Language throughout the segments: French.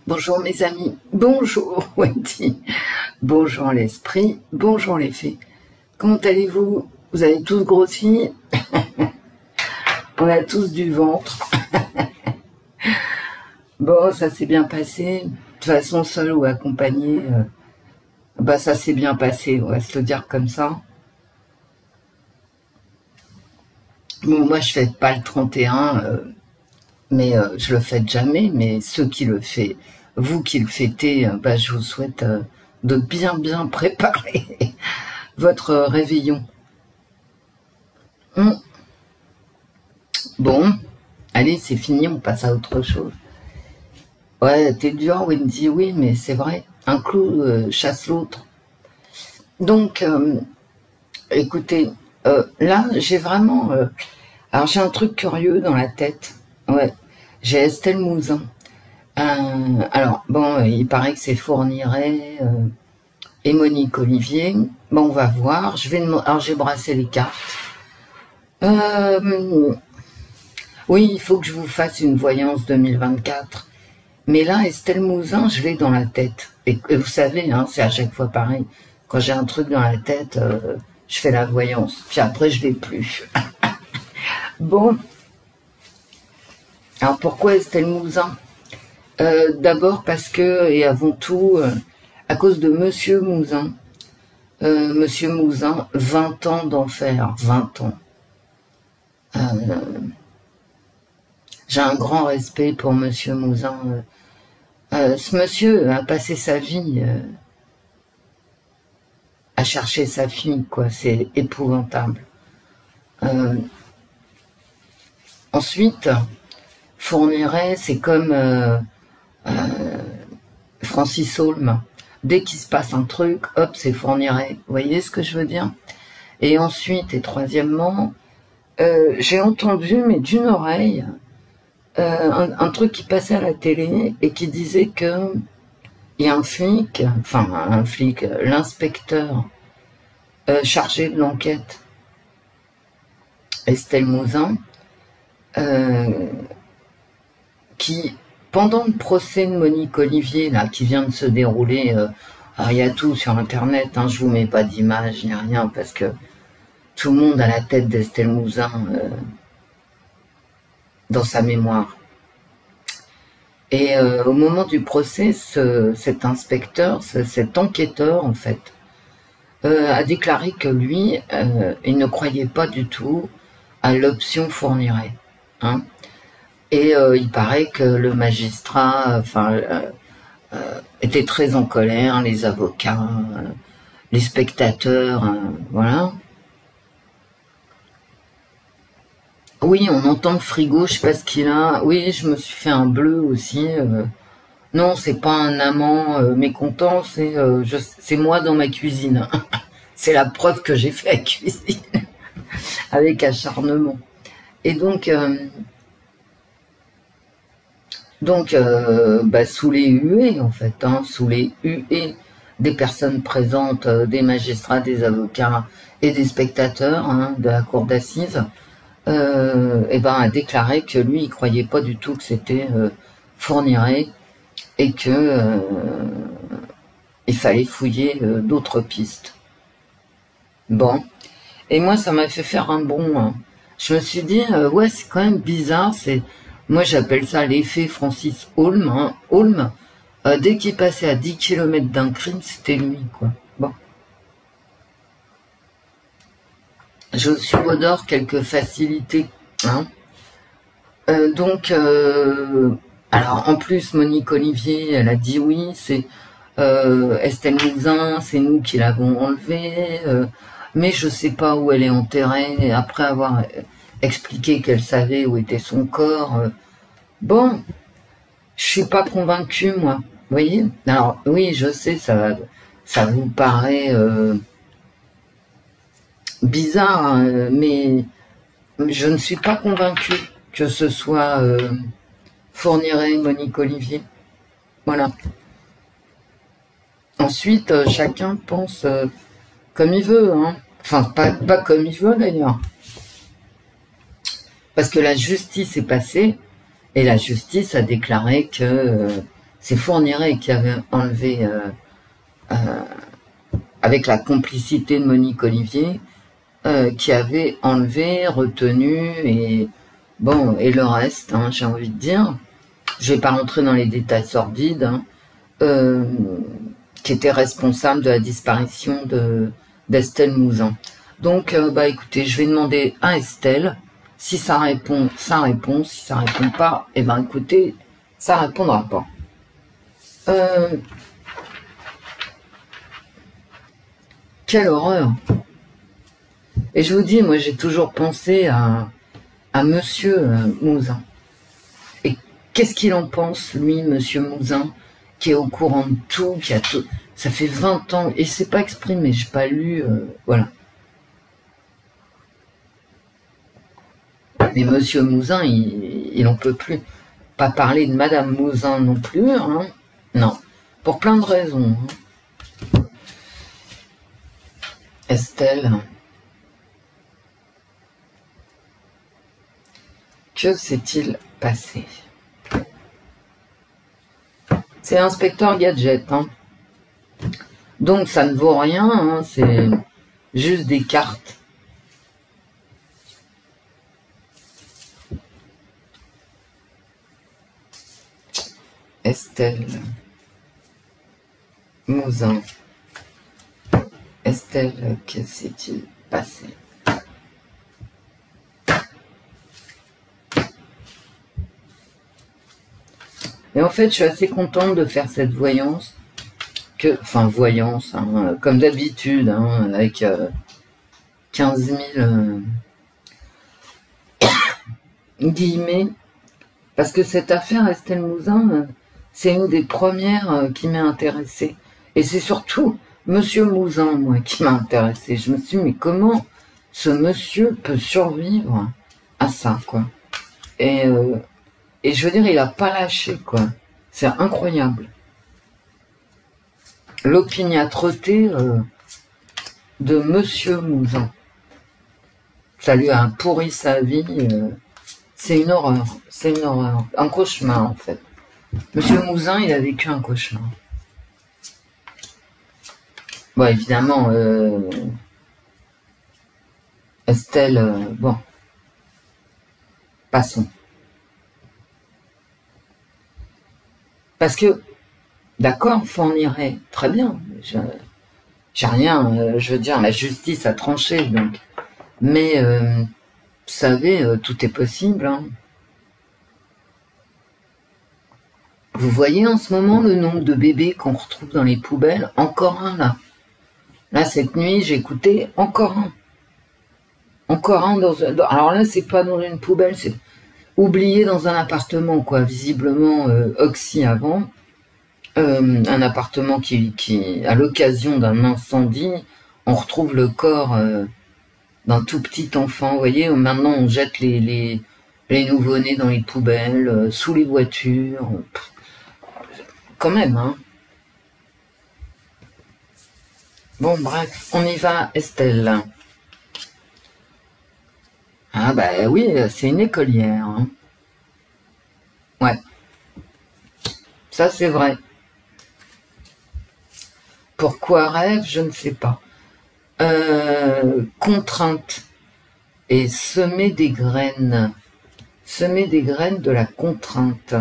Bonjour mes amis, bonjour Wendy, bonjour l'esprit, bonjour les fées. Comment allez-vous? Vous avez tous grossi? On a tous du ventre. Bon, ça s'est bien passé. De toute façon, seul ou accompagné, ça s'est bien passé, on va se le dire comme ça. Bon, moi je fête pas le 31, mais je le fête jamais, mais ceux qui le font, vous qui le fêtez, je vous souhaite de bien préparer votre réveillon. Bon, allez, c'est fini, on passe à autre chose. Ouais, t'es dur, Wendy, oui, mais c'est vrai, un clou chasse l'autre. Donc, écoutez, là, j'ai vraiment... alors, j'ai un truc curieux dans la tête. Ouais, j'ai Estelle Mouzin. Alors, bon, il paraît que c'est Fourniret et Monique Olivier. Bon, on va voir. Alors, j'ai brassé les cartes. Oui, il faut que je vous fasse une voyance 2024. Mais là, Estelle Mouzin, je l'ai dans la tête. Et vous savez, hein, c'est à chaque fois pareil. Quand j'ai un truc dans la tête, je fais la voyance. Puis après, je l'ai plus. Bon. Alors, pourquoi Estelle Mouzin? D'abord parce que, et avant tout, à cause de Monsieur Mouzin. Monsieur Mouzin, 20 ans d'enfer, 20 ans. J'ai un grand respect pour Monsieur Mouzin. Ce monsieur a passé sa vie à chercher sa fille, quoi. C'est épouvantable. Ensuite, Fourniret, c'est comme Francis Holm. Dès qu'il se passe un truc, hop, c'est Fourniret. Vous voyez ce que je veux dire? Et ensuite, et troisièmement, j'ai entendu, mais d'une oreille, un truc qui passait à la télé et qui disait que il y a un flic, l'inspecteur chargé de l'enquête, Estelle Mouzin, qui, pendant le procès de Monique Olivier, là, qui vient de se dérouler, alors il y a tout sur Internet, hein, je vous mets pas d'image ni rien, parce que tout le monde a la tête d'Estelle Mouzin dans sa mémoire. Et au moment du procès, cet inspecteur, cet enquêteur, en fait, a déclaré que lui, il ne croyait pas du tout à l'option Fourniret. Hein. Et il paraît que le magistrat était très en colère, les avocats, les spectateurs, voilà. Oui, on entend le frigo, je sais pas ce qu'il a. Oui, je me suis fait un bleu aussi. Non, c'est pas un amant mécontent, c'est moi dans ma cuisine. C'est la preuve que j'ai fait la cuisine avec acharnement. Et donc, sous les huées, en fait, hein, sous les huées des personnes présentes, des magistrats, des avocats et des spectateurs hein, de la cour d'assises, a déclaré que lui, il croyait pas du tout que c'était Fourniret et que il fallait fouiller d'autres pistes. Bon. Et moi, ça m'a fait faire un bond. Hein. Je me suis dit, ouais, c'est quand même bizarre. Moi, j'appelle ça l'effet Francis Holm. Hein. Holm, dès qu'il passait à 10 km d'un crime, c'était lui, quoi. Bon. Je subodore quelques facilités. Hein. Alors, en plus, Monique Olivier, elle a dit oui, c'est Estelle Mouzin, c'est nous qui l'avons enlevée. Mais je sais pas où elle est enterrée, après avoir expliqué qu'elle savait où était son corps. Bon, je suis pas convaincue, moi. Vous voyez? Alors, oui, je sais, ça vous paraît bizarre, hein, mais je ne suis pas convaincue que ce soit Fourniret et Monique Olivier. Voilà. Ensuite, chacun pense... comme il veut, hein. Enfin, pas comme il veut d'ailleurs. Parce que la justice est passée, et la justice a déclaré que c'est Fourniret qui avait enlevé, avec la complicité de Monique Olivier, qui avait enlevé, retenu, et bon, et le reste, hein, j'ai envie de dire. Je vais pas rentrer dans les détails sordides, hein, qui était responsable de la disparition d'Estelle Mouzin. Donc, bah écoutez, je vais demander à Estelle, si ça répond, ça répond, si ça répond pas, eh ben écoutez, ça répondra pas. Quelle horreur! Et je vous dis, moi j'ai toujours pensé à Monsieur Mouzin. Et qu'est-ce qu'il en pense, lui, Monsieur Mouzin, qui est au courant de tout, qui a tout. Ça fait 20 ans, et c'est pas exprimé, j'ai pas lu, voilà. Mais Monsieur Mouzin, il en peut plus. Pas parler de Madame Mouzin non plus, hein. Non. Pour plein de raisons. Hein. Estelle. Que s'est-il passé? C'est Inspecteur Gadget, hein. Donc ça ne vaut rien, hein. C'est juste des cartes. Estelle Mouzin. Estelle, que s'est-il passé? Et en fait, je suis assez contente de faire cette voyance, enfin voyance, hein, comme d'habitude, hein, avec 15 000 guillemets, parce que cette affaire Estelle Mouzin, c'est une des premières qui m'a intéressée. Et c'est surtout Monsieur Mouzin, moi, qui m'a intéressée. Je me suis dit, mais comment ce monsieur peut survivre à ça, quoi. Et je veux dire, il a pas lâché, quoi. C'est incroyable. L'opiniâtreté de Monsieur Mouzin. Ça lui a pourri sa vie. C'est une horreur. C'est une horreur. Un cauchemar, en fait. Monsieur Mouzin, il a vécu un cauchemar. Bon, évidemment, Estelle, bon. Passons. Parce que, d'accord, Fourniret, très bien. J'ai rien, je veux dire, la justice a tranché, donc. Mais, vous savez, tout est possible. Hein. Vous voyez en ce moment le nombre de bébés qu'on retrouve dans les poubelles? Encore un, là. Là, cette nuit, j'ai écouté encore un. Encore un alors là, c'est pas dans une poubelle, c'est oublié dans un appartement, quoi. Visiblement, oxy avant. Un appartement qui, à l'occasion d'un incendie, on retrouve le corps d'un tout petit enfant. Vous voyez, maintenant, on jette les nouveau-nés dans les poubelles, sous les voitures. Quand même, hein. Bon, bref, on y va, Estelle. Ah bah oui, c'est une écolière. Hein. Ouais, ça c'est vrai. Pourquoi rêve, je ne sais pas. Contrainte et semer des graines. Semer des graines de la contrainte.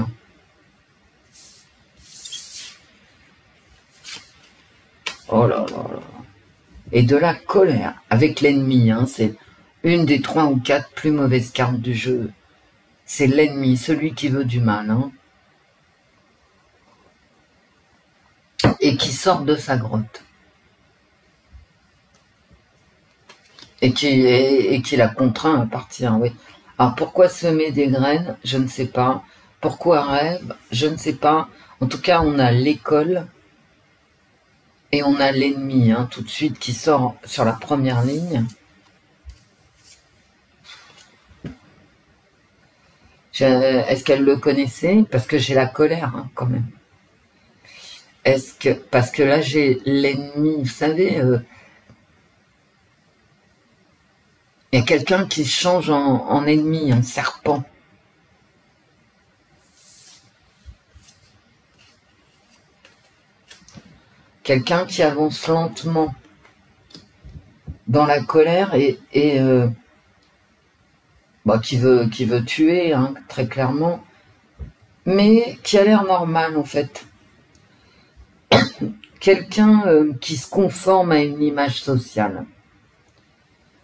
Oh là là là. Et de la colère avec l'ennemi. Hein, c'est une des 3 ou 4 plus mauvaises cartes du jeu. C'est l'ennemi, celui qui veut du mal. Hein, et qui sort de sa grotte. Et qui la contraint à partir, oui. Alors pourquoi semer des graines? Je ne sais pas. Pourquoi rêve? Je ne sais pas. En tout cas, on a l'école et on a l'ennemi, hein, tout de suite, qui sort sur la première ligne. Est-ce qu'elle le connaissait? Parce que j'ai la colère, hein, quand même. Parce que là, j'ai l'ennemi, vous savez... il y a quelqu'un qui change en ennemi, en serpent. quelqu'un qui avance lentement dans la colère et qui veut tuer, hein, très clairement, mais qui a l'air normal en fait. Quelqu'un qui se conforme à une image sociale.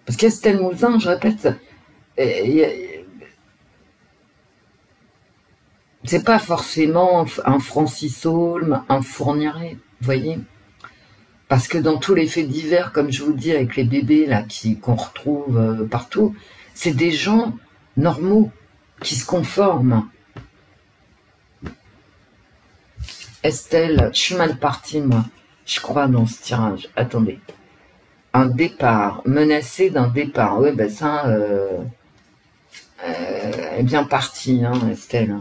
Parce qu'Estelle Mouzin, je répète, c'est pas forcément un Francis Holm, un Fourniret, vous voyez. Parce que dans tous les faits divers, comme je vous dis, avec les bébés là qu'on retrouve partout, c'est des gens normaux qui se conforment. Estelle, je suis mal partie, moi. Je crois dans ce tirage. Attendez. Un départ, menacé d'un départ. Oui, ben ça, elle est bien partie, hein, Estelle.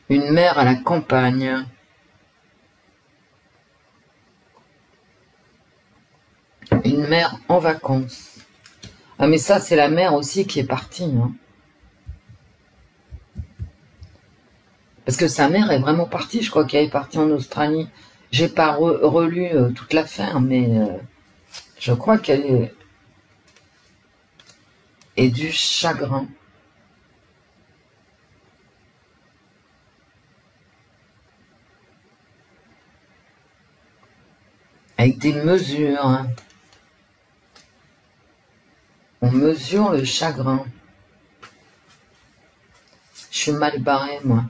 Une mère à la campagne. Une mère en vacances. Ah, mais ça, c'est la mère aussi qui est partie, hein. Parce que sa mère est vraiment partie, je crois qu'elle est partie en Australie. J'ai pas relu toute l'affaire, mais je crois qu'elle est du chagrin. Avec des mesures. Hein. On mesure le chagrin. Je suis mal barrée, moi.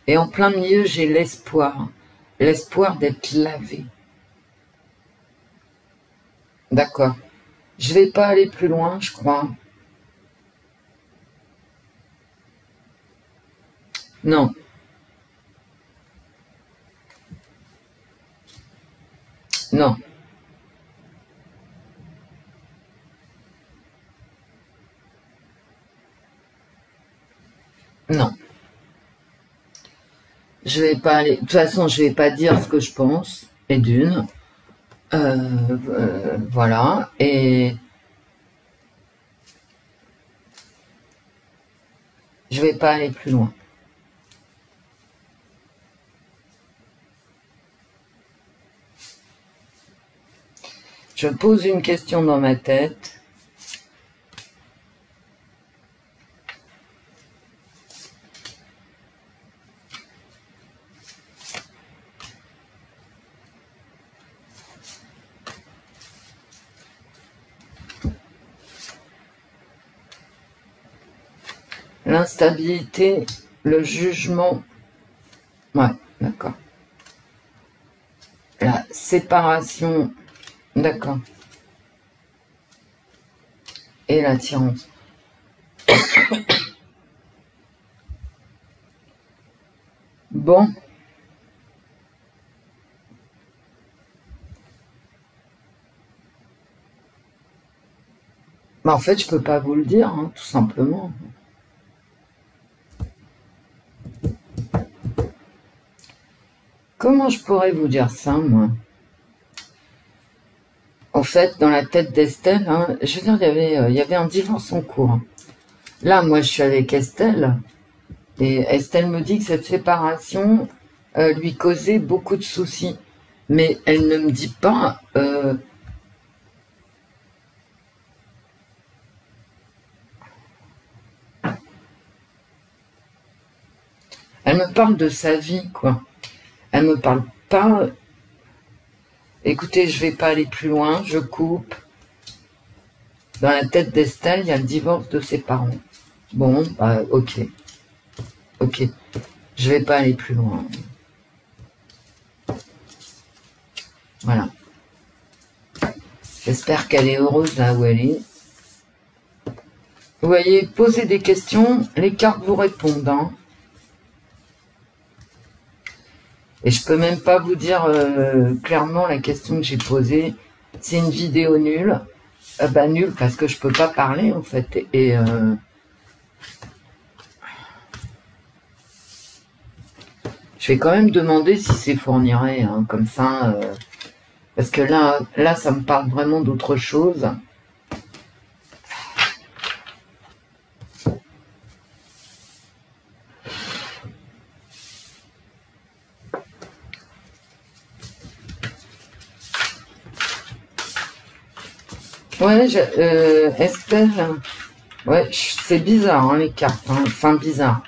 Et en plein milieu, j'ai l'espoir. L'espoir d'être lavé. D'accord. Je vais pas aller plus loin, je crois. Non. Non. Non. Je vais pas aller. De toute façon, je vais pas dire ce que je pense. Et d'une. Voilà. Et je vais pas aller plus loin. Je pose une question dans ma tête. L'instabilité, le jugement. Ouais, d'accord. La séparation. D'accord. Et l'attirance. Bon. Bah en fait, je peux pas vous le dire, hein, tout simplement. Comment je pourrais vous dire ça, moi? En fait, dans la tête d'Estelle, hein, je veux dire, il y avait un divorce en cours. Là, moi, je suis avec Estelle, et Estelle me dit que cette séparation lui causait beaucoup de soucis. Mais elle ne me dit pas... Elle me parle de sa vie, quoi. Elle me parle pas... Écoutez, je vais pas aller plus loin, je coupe. Dans la tête d'Estelle, il y a le divorce de ses parents. Bon, bah, ok. Ok. Je vais pas aller plus loin. Voilà. J'espère qu'elle est heureuse là où elle est. Vous voyez, posez des questions, les cartes vous répondent. Hein. Et je peux même pas vous dire clairement la question que j'ai posée. C'est une vidéo nulle. Bah nulle parce que je peux pas parler en fait. Et je vais quand même demander si c'est Fourniret, hein, comme ça. Parce que là, ça me parle vraiment d'autre chose. Ouais, Estelle, ouais, c'est bizarre, hein, les cartes, hein, enfin bizarre.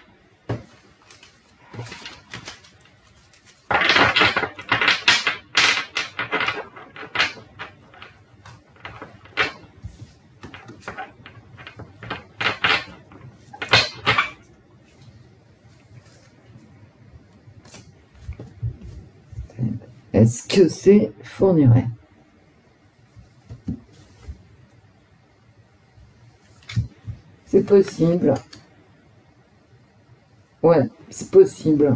Est-ce que c'est fournirait? C'est possible. Ouais, c'est possible.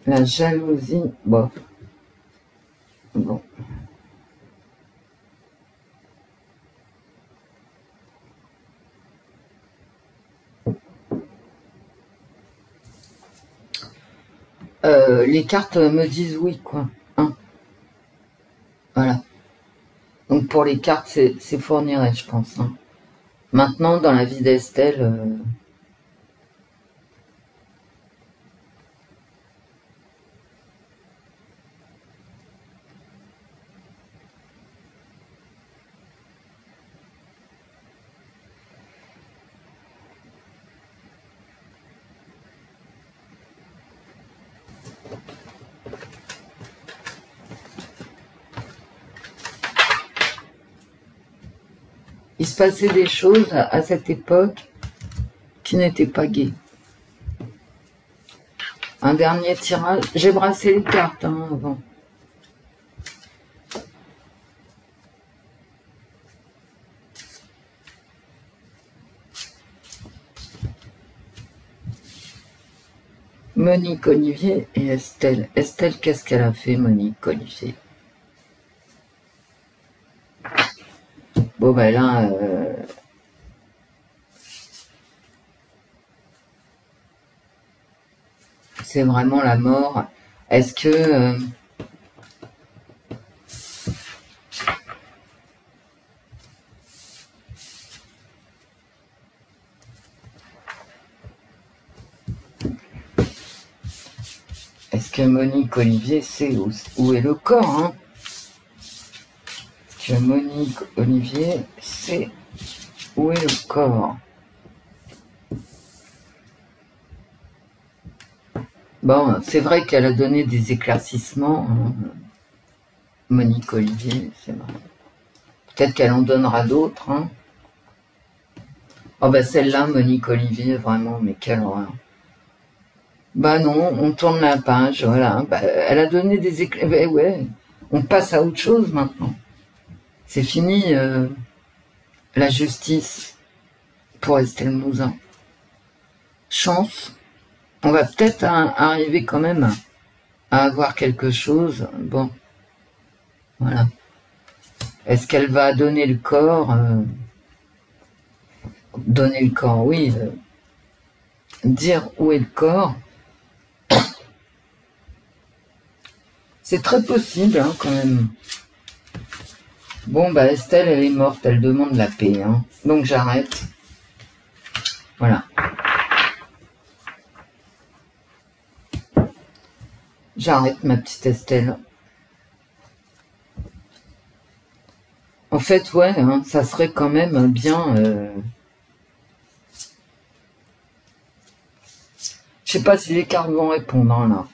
La jalousie, bon. Bon. Les cartes me disent oui, quoi. Hein, voilà. Donc pour les cartes, c'est fournirait, je pense. Hein. Maintenant, dans la vie d'Estelle, il se passait des choses à cette époque qui n'étaient pas gaies. Un dernier tirage. J'ai brassé les cartes hein, avant. Monique Olivier et Estelle. Estelle, qu'est-ce qu'elle a fait, Monique Olivier? Bon, ben là, c'est vraiment la mort. Est-ce que... est-ce que Monique Olivier sait où est le corps hein? Est-ce que Monique Olivier sait où est le corps? Bon, c'est vrai qu'elle a donné des éclaircissements. Hein. Monique Olivier, c'est vrai. Peut-être qu'elle en donnera d'autres. Hein. Oh bah celle-là, Monique Olivier, vraiment, mais quelle horreur. Bah non, on tourne la page, voilà. Bah, elle a donné des éclairs. Bah ouais, on passe à autre chose maintenant. C'est fini la justice pour Estelle Mouzin. Chance. On va peut-être arriver quand même à avoir quelque chose. Bon, voilà. Est-ce qu'elle va donner le corps donner le corps, oui. Dire où est le corps. C'est très possible, hein, quand même. Bon, bah Estelle, elle est morte, elle demande la paix. Hein. Donc j'arrête. Voilà. J'arrête, ma petite Estelle. En fait, ouais, hein, ça serait quand même bien... Je sais pas si les cartes vont répondre, hein, là.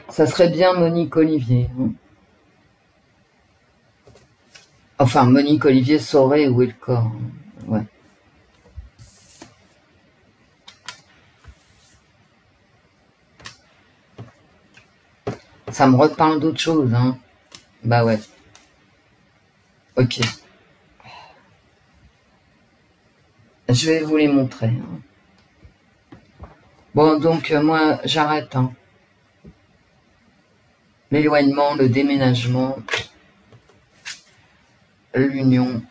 Ça serait bien Monique Olivier. Hein. Enfin, Monique Olivier saurait où est le corps. Ouais. Ça me reparle d'autre chose, hein. Bah ouais. Ok. Je vais vous les montrer. Hein. Bon, donc, moi, j'arrête. Hein. L'éloignement, le déménagement, l'union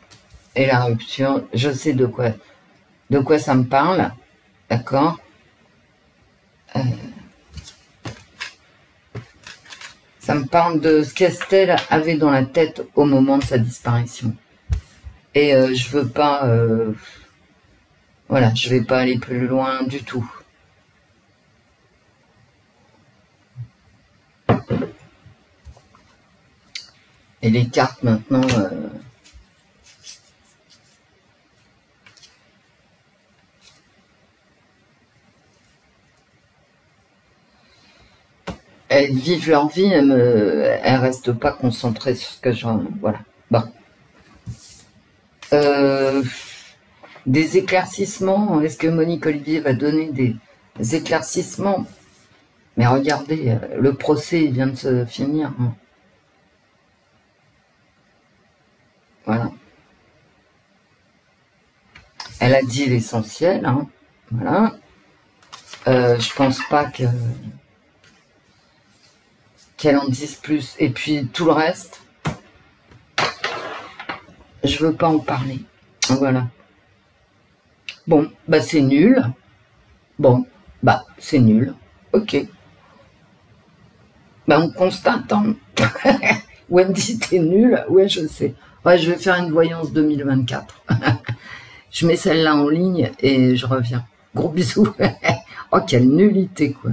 et la rupture. Je sais de quoi ça me parle. D'accord. Ça me parle de ce qu'Estelle avait dans la tête au moment de sa disparition. Et je veux pas... voilà, je vais pas aller plus loin du tout. Et les cartes maintenant... elles vivent leur vie, elles restent pas concentrées sur ce que je... Voilà. Bon. Des éclaircissements. Est-ce que Monique Olivier va donner des éclaircissements? Mais regardez, le procès vient de se finir. Hein. Voilà. Elle a dit l'essentiel. Hein. Voilà. Je pense pas qu'elle en dise plus. Et puis tout le reste, je veux pas en parler. Voilà. Bon, bah c'est nul. Bon, bah c'est nul. Ok. Bah on constate. Hein. Wendy, t'es nul. Ouais, je sais. Ouais, je vais faire une voyance 2024. Je mets celle-là en ligne et je reviens. Gros bisous. Oh, quelle nullité, quoi.